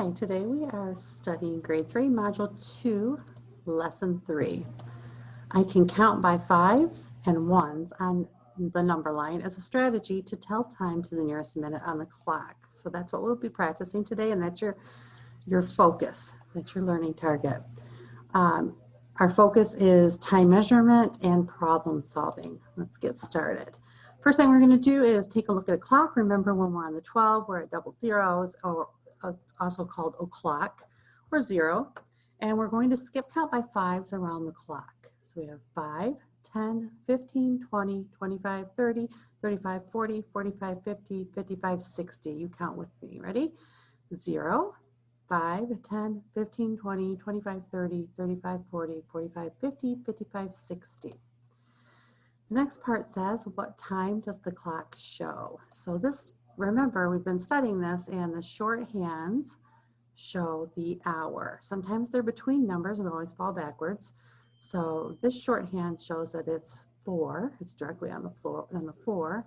Hi, today we are studying grade 3, module 2, lesson 3. I can count by 5s and 1s on the number line as a strategy to tell time to the nearest minute on the clock. So that's what we'll be practicing today, and that's your focus. That's your learning target. Our focus is time measurement and problem solving. Let's get started. First thing we're going to do is take a look at a clock. Remember, when we're on the 12, we're at double zeros, or it's also called o'clock or 0. And we're going to skip count by 5s around the clock. So we have 5, 10, 15, 20, 25, 30, 35, 40, 45, 50, 55, 60. You count with me. Ready? 0, 5, 10, 15, 20, 25, 30, 35, 40, 45, 50, 55, 60. The next part says, what time does the clock show? So this, remember, we've been studying this, and the shorthands show the hour. Sometimes they're between numbers, and we always fall backwards. So this shorthand shows that it's 4. It's directly on the floor, on the 4.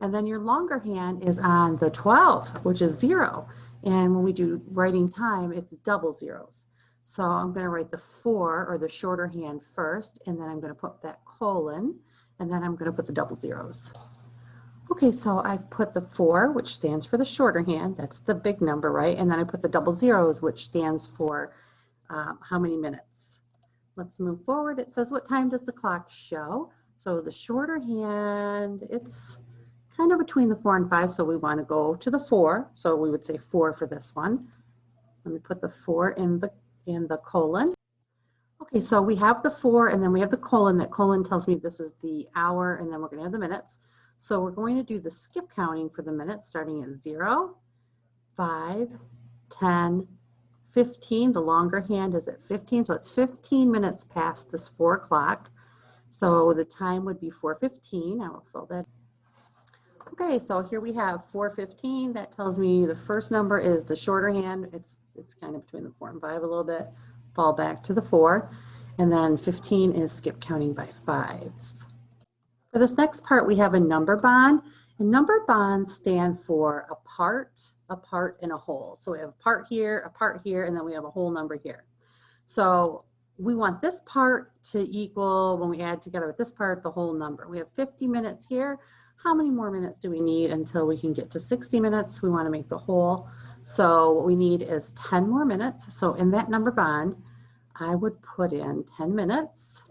And then your longer hand is on the 12, which is 0. And when we do writing time, it's double zeros. So I'm going to write the 4, or the shorter hand, first, and then I'm going to put that colon, and then I'm going to put the double zeros. Okay, so I've put the 4, which stands for the shorter hand. That's the big number, right? And then I put the double zeros, which stands for how many minutes. Let's move forward. It says, what time does the clock show? So the shorter hand, it's kind of between the 4 and 5, so we want to go to the 4. So we would say 4 for this one. Let me put the 4 in the colon. Okay, so we have the 4, and then we have the colon. That colon tells me this is the hour, and then we're going to have the minutes. So we're going to do the skip counting for the minutes, starting at 0, 5, 10, 15. The longer hand is at 15, so it's 15 minutes past this 4 o'clock. So the time would be 4:15. I will fill that. Okay, so here we have 4:15. That tells me the first number is the shorter hand. It's kind of between the 4 and 5 a little bit. Fall back to the 4. And then 15 is skip counting by 5s. For this next part, we have a number bond. And number bonds stand for a part, and a whole. So we have a part here, and then we have a whole number here. So we want this part to equal, when we add together with this part, the whole number. We have 50 minutes here. How many more minutes do we need until we can get to 60 minutes? We want to make the whole. So what we need is 10 more minutes. So in that number bond, I would put in 10 minutes.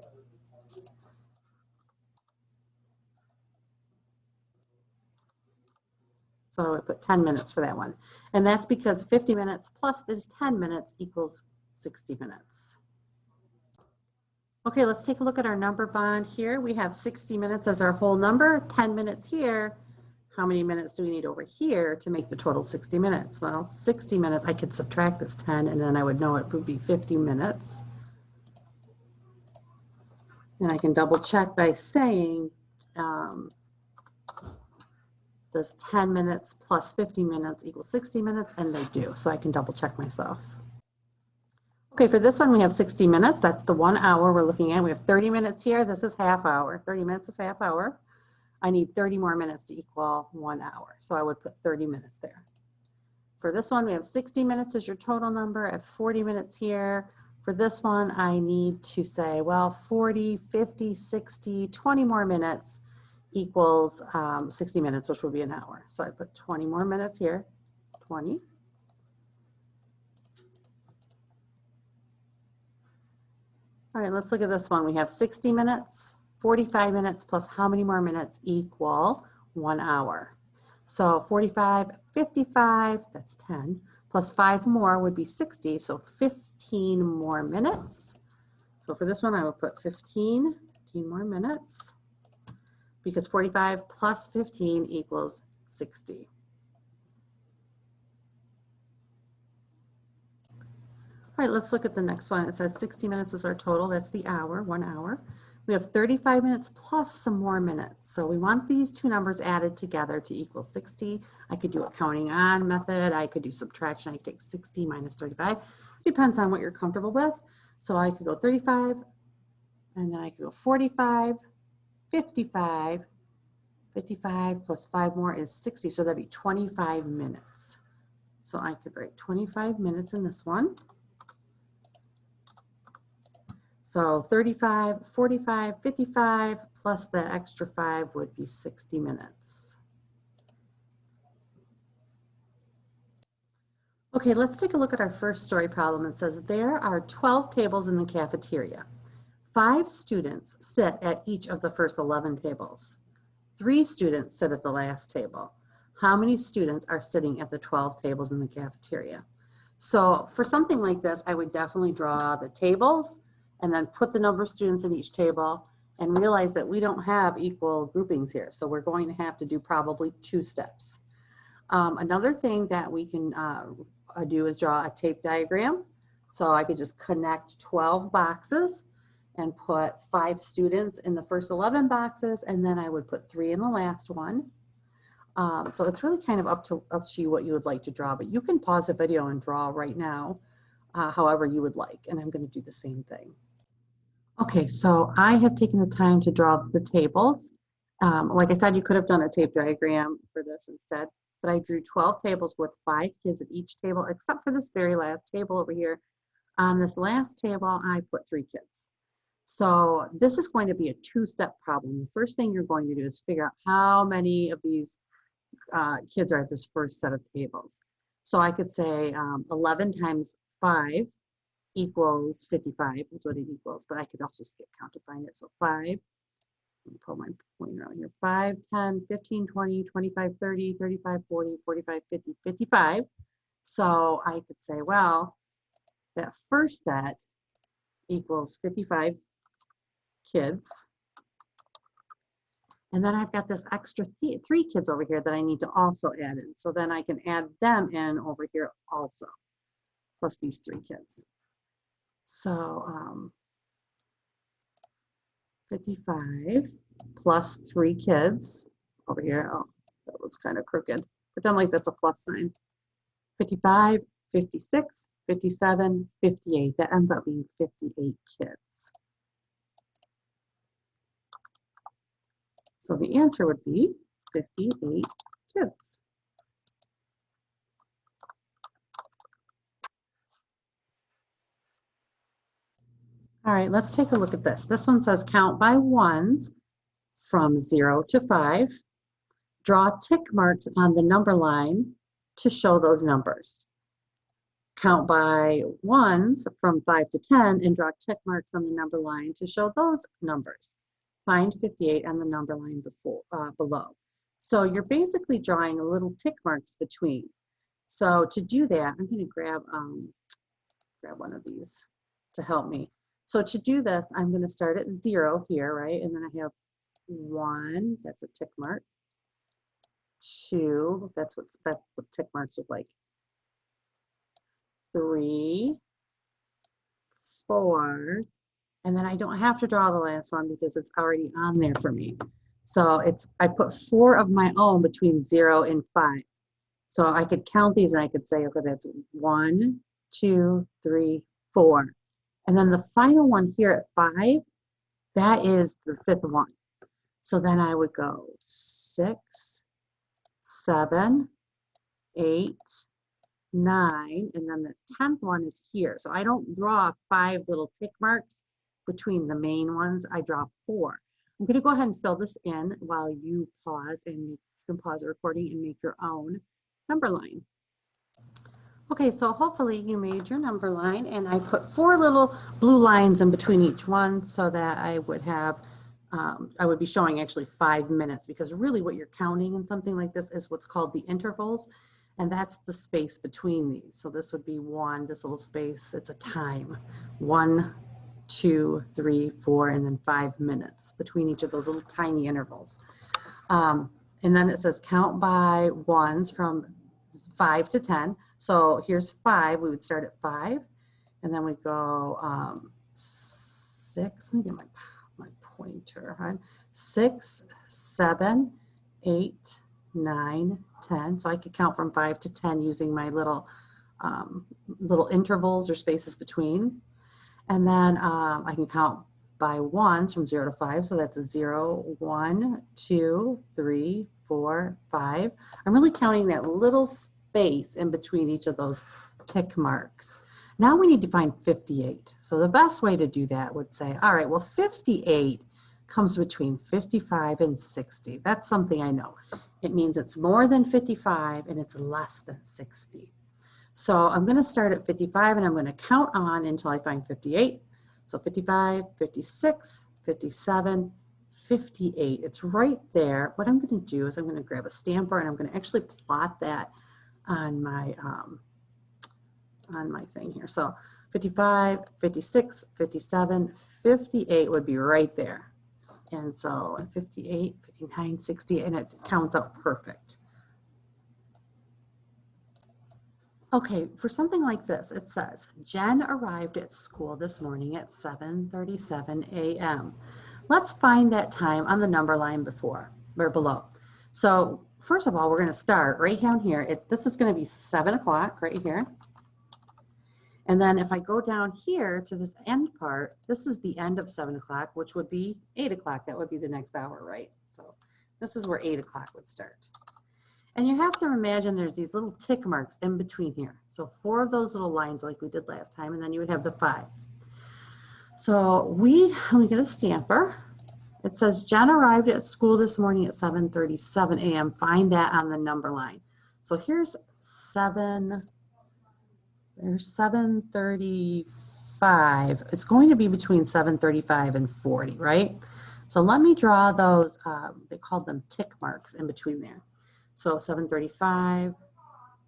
So I would put 10 minutes for that one. And that's because 50 minutes plus this 10 minutes equals 60 minutes. Okay, let's take a look at our number bond here. We have 60 minutes as our whole number, 10 minutes here. How many minutes do we need over here to make the total 60 minutes? Well, 60 minutes, I could subtract this 10, and then I would know it would be 50 minutes. And I can double check by saying, does 10 minutes plus 50 minutes equal 60 minutes? And they do, so I can double check myself. Okay, for this one, we have 60 minutes. That's the 1 hour we're looking at. We have 30 minutes here. This is half hour. 30 minutes is half hour. I need 30 more minutes to equal 1 hour. So I would put 30 minutes there. For this one, we have 60 minutes as your total number. I have 40 minutes here. For this one, I need to say, well, 40, 50, 60, 20 more minutes equals 60 minutes, which will be an hour. So I put 20 more minutes here, 20. All right, let's look at this one. We have 60 minutes, 45 minutes plus how many more minutes equal 1 hour? So 45, 55, that's 10, plus 5 more would be 60, so 15 more minutes. So for this one, I will put 15 more minutes, because 45 plus 15 equals 60. All right, let's look at the next one. It says 60 minutes is our total. That's the hour, 1 hour. We have 35 minutes plus some more minutes. So we want these two numbers added together to equal 60. I could do a counting on method. I could do subtraction. I could take 60 minus 35. It depends on what you're comfortable with. So I could go 35, and then I could go 45, 55, 55 plus 5 more is 60. So that'd be 25 minutes. So I could write 25 minutes in this one. So 35, 45, 55, plus the extra 5 would be 60 minutes. Okay, let's take a look at our first story problem. It says there are 12 tables in the cafeteria. 5 students sit at each of the first 11 tables. 3 students sit at the last table. How many students are sitting at the 12 tables in the cafeteria? So for something like this, I would definitely draw the tables and then put the number of students in each table and realize that we don't have equal groupings here. So we're going to have to do probably 2 steps. Another thing that we can do is draw a tape diagram. So I could just connect 12 boxes and put 5 students in the first 11 boxes, and then I would put 3 in the last one. So it's really kind of up to you what you would like to draw, but you can pause the video and draw right now, however you would like, and I'm going to do the same thing. Okay, so I have taken the time to draw the tables. Like I said, you could have done a tape diagram for this instead, but I drew 12 tables with 5 kids at each table, except for this very last table over here. On this last table, I put 3 kids. So this is going to be a 2-step problem. The first thing you're going to do is figure out how many of these kids are at this first set of tables. So I could say 11 times 5 equals 55 is what it equals, but I could also skip count to find it. So 5, let me pull my pointer out here, 5, 10, 15, 20, 25, 30, 35, 40, 45, 50, 55. So I could say, well, that first set equals 55 kids. And then I've got this extra 3 kids over here that I need to also add in. So then I can add them in over here also, plus these 3 kids. So 55 plus 3 kids over here. Oh, that was kind of crooked. Pretend like that's a plus sign. 55, 56, 57, 58. That ends up being 58 kids. So the answer would be 58 kids. All right, let's take a look at this. This one says count by ones from 0 to 5. Draw tick marks on the number line to show those numbers. Count by ones from 5 to 10 and draw tick marks on the number line to show those numbers. Find 58 on the number line below. So you're basically drawing little tick marks between. So to do that, I'm going to grab one of these to help me. So to do this, I'm going to start at 0 here, right? And then I have 1, that's a tick mark. 2, that's what tick marks look like. 3, 4, and then I don't have to draw the last one because it's already on there for me. So I put 4 of my own between 0 and 5. So I could count these and I could say, okay, that's 1, 2, 3, 4. And then the final one here at 5, that is the 5th one. So then I would go 6, 7, 8, 9, and then the 10th one is here. So I don't draw 5 little tick marks between the main ones. I draw 4. I'm going to go ahead and fill this in while you pause, and you can pause the recording and make your own number line. Okay, so hopefully you made your number line, and I put 4 little blue lines in between each one so that I would have I would be showing actually 5 minutes, because really what you're counting in something like this is what's called the intervals, and that's the space between these. So this would be 1, this little space, it's a time. 1, 2, 3, 4, and then 5 minutes between each of those little tiny intervals. And then it says count by ones from 5 to 10. So here's 5, we would start at 5, and then we go 6, let me get my pointer, right? 6, 7, 8, 9, 10. So I could count from 5 to 10 using my little intervals or spaces between. And then I can count by ones from 0 to 5. So that's a 0, 1, 2, 3, 4, 5. I'm really counting that little space in between each of those tick marks. Now we need to find 58. So the best way to do that would say, all right, well, 58 comes between 55 and 60. That's something I know. It means it's more than 55 and it's less than 60. So I'm going to start at 55 and I'm going to count on until I find 58. So 55, 56, 57, 58. It's right there. What I'm going to do is I'm going to grab a stamper and I'm going to actually plot that on my thing here. So 55, 56, 57, 58 would be right there. And so 58, 59, 60, and it counts out perfect. Okay, for something like this, it says, Jen arrived at school this morning at 7:37 a.m. Let's find that time on the number line before or below. So first of all, we're going to start right down here. This is going to be 7 o'clock right here. And then if I go down here to this end part, this is the end of 7 o'clock, which would be 8 o'clock. That would be the next hour, right? So this is where 8 o'clock would start. And you have to imagine there's these little tick marks in between here. So 4 of those little lines like we did last time, and then you would have the 5. So let me get a stamper. It says Jen arrived at school this morning at 7:37 a.m. Find that on the number line. So here's 7:35. It's going to be between 7:35 and 40, right? So let me draw those, they called them tick marks in between there. So 7:35,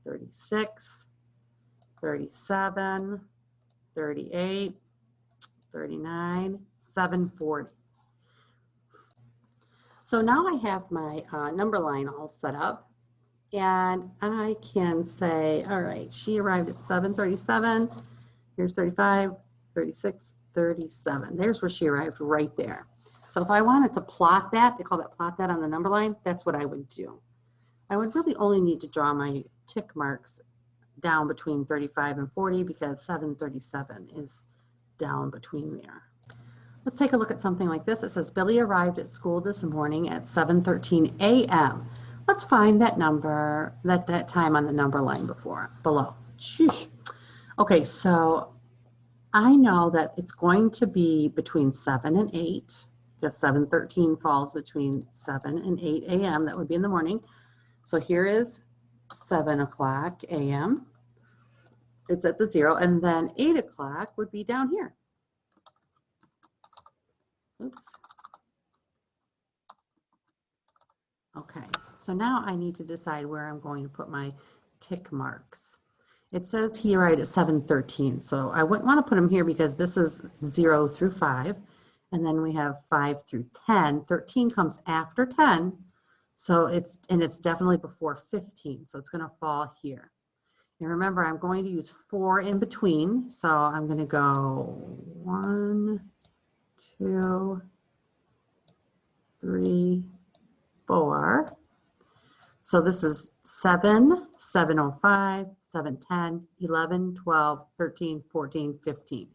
36, 37, 38, 39, 7:40. So now I have my number line all set up. And I can say, all right, she arrived at 7:37. Here's 35, 36, 37. There's where she arrived right there. So if I wanted to plot that, they call that plot that on the number line, that's what I would do. I would really only need to draw my tick marks down between 35 and 40 because 7:37 is down between there. Let's take a look at something like this. It says Billy arrived at school this morning at 7:13 a.m. Let's find that number, that time on the number line below. Sheesh. Okay, so I know that it's going to be between 7 and 8 because 7:13 falls between 7 and 8 a.m. That would be in the morning. So here is 7 o'clock a.m. It's at the 0, and then 8 o'clock would be down here. Oops. Okay, so now I need to decide where I'm going to put my tick marks. It says he arrived at 7:13, so I wouldn't want to put them here because this is 0 through 5, and then we have 5 through 10. 13 comes after 10, so it's definitely before 15, so it's going to fall here. And remember, I'm going to use 4 in between, so I'm going to go 1, 2, 3, 4. So this is 7, 7:05, 7:10, 11, 12, 13, 14, 15.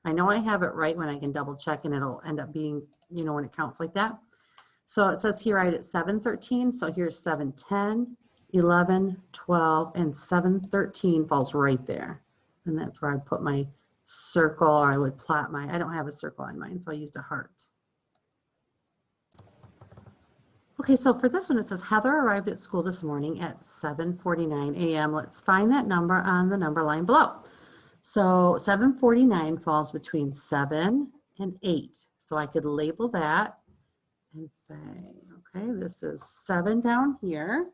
I know I have it right when I can double check and it'll end up being, when it counts like that. So it says here right at 7:13. So here's 7:10, 11, 12, and 7:13 falls right there. And that's where I put my circle, or I would plot I don't have a circle on mine, so I used a heart. Okay, so for this one, it says Heather arrived at school this morning at 7:49 a.m. Let's find that number on the number line below. So 7:49 falls between 7 and 8. So I could label that and say, okay, this is 7 down here.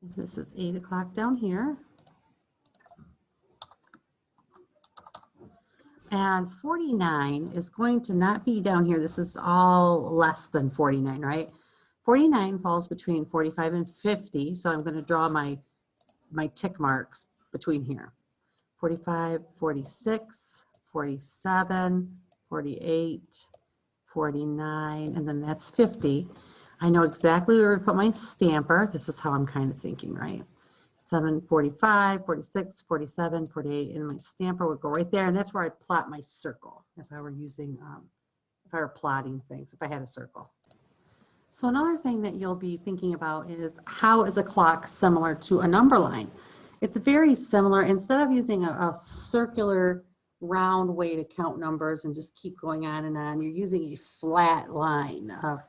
And this is 8 o'clock down here. And 49 is going to not be down here. This is all less than 49, right? 49 falls between 45 and 50. So I'm going to draw my tick marks between here. 45, 46, 47, 48, 49, and then that's 50. I know exactly where to put my stamper. This is how I'm kind of thinking, right? 7, 45, 46, 47, 48, and my stamper would go right there, and that's where I'd plot my circle if I were using, if I were plotting things, if I had a circle. So another thing that you'll be thinking about is, how is a clock similar to a number line? It's very similar. Instead of using a circular round way to count numbers and just keep going on and on, you're using a flat line of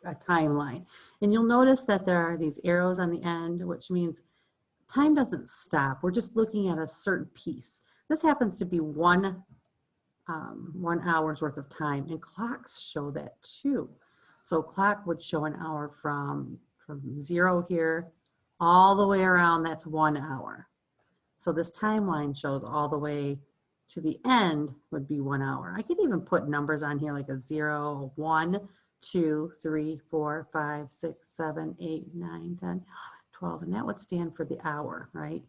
a timeline. And you'll notice that there are these arrows on the end, which means time doesn't stop. We're just looking at a certain piece. This happens to be 1 hour's worth of time, and clocks show that too. So clock would show an hour from 0 here all the way around. That's 1 hour. So this timeline shows all the way to the end would be 1 hour. I could even put numbers on here like a 0, 1, 2, 3, 4, 5, 6, 7, 8, 9, 10, 12, and that would stand for the hour, right?